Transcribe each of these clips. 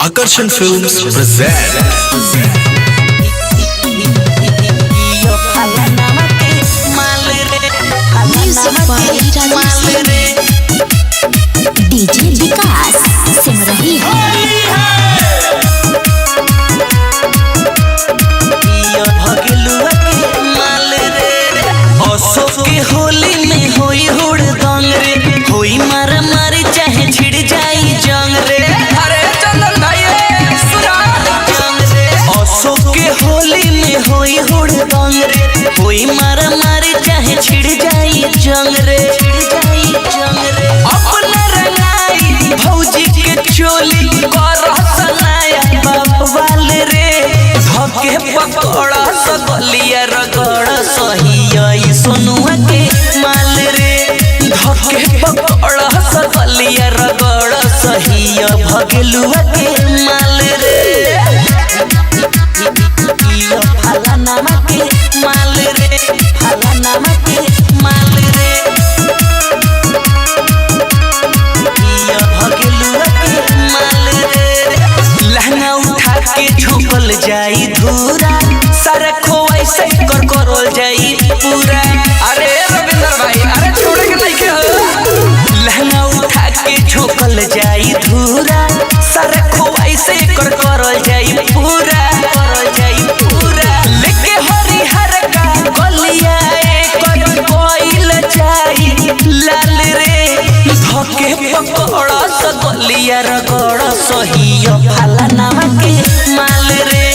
Akarshan Films present DJ विकास सिमरही के होली में होई हुड़दंग रे, होई मारा मारी चाहे छिड़ जाई जंग रे। अरे चंदन भाई सुना जंग रे। अशोक के होली में होई हुड़दंग रे, होई मारा मारी चाहे छिड़ जाई जंग रे, छिड़ जाई जंग रे। अपना रंगाई भौजी के चोली कर सनाया बाप वाले रे, धके पकड़ा सगलिया रगड़ सही सोनुआ के माल रे, धके पकड़ा सगलिया रगड़ सही भगलुआ के माल रे। फलाना के माल रे, फलाना के माल रे, भगलुआ के माल रे। लहंगा उठा के झोंकल जाई धूरा, सारा खोवाई से कर करल जाई पूरा। अरे रविंद्र भाई अरे छोड़े के नहीं के हो। लहंगा उठा के झोंकल जाई धूरा, सारा खोवाई से कर करल जाई पूरा, करल जाई पूरा। लेके हरिहर का गलिया कर कोइल जाई लाल रे, धके पकड़ा सगलिया रगड़ सही फलाना के माल रे,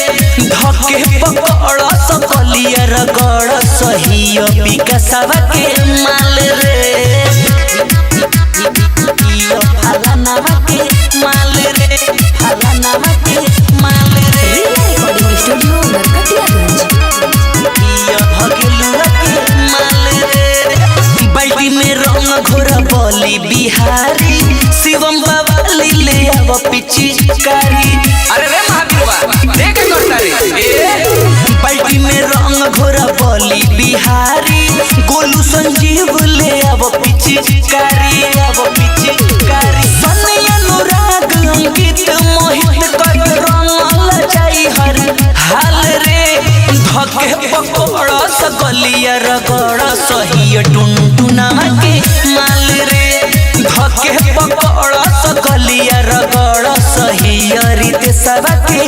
धके पकड़ा सगलिया रगड़ सही विकासवा के माल रे। फलाना के माल रे, फलाना के माल रे। Recording studio Narkatiaganj. भगलुआ के माल रे। बाल्टी में रंग घोरा बोली बिहारी, शिवम बाबा ले आव पिचकारी। अरे रे महावीरवा देख करता रे। बाल्टी में रंग घोरा बोली बिहारी, गोलू संजीव ले आव पिचकारी, आव पिचकारी। सने अनुराग अंकित मोहित कर रंगल जाई हर हाल रे, धके पकड़ा सगलिया रगड़ सही टुनटुना के माल रे, धके पकड़ा सगलिया रगड़ सही रित सवा के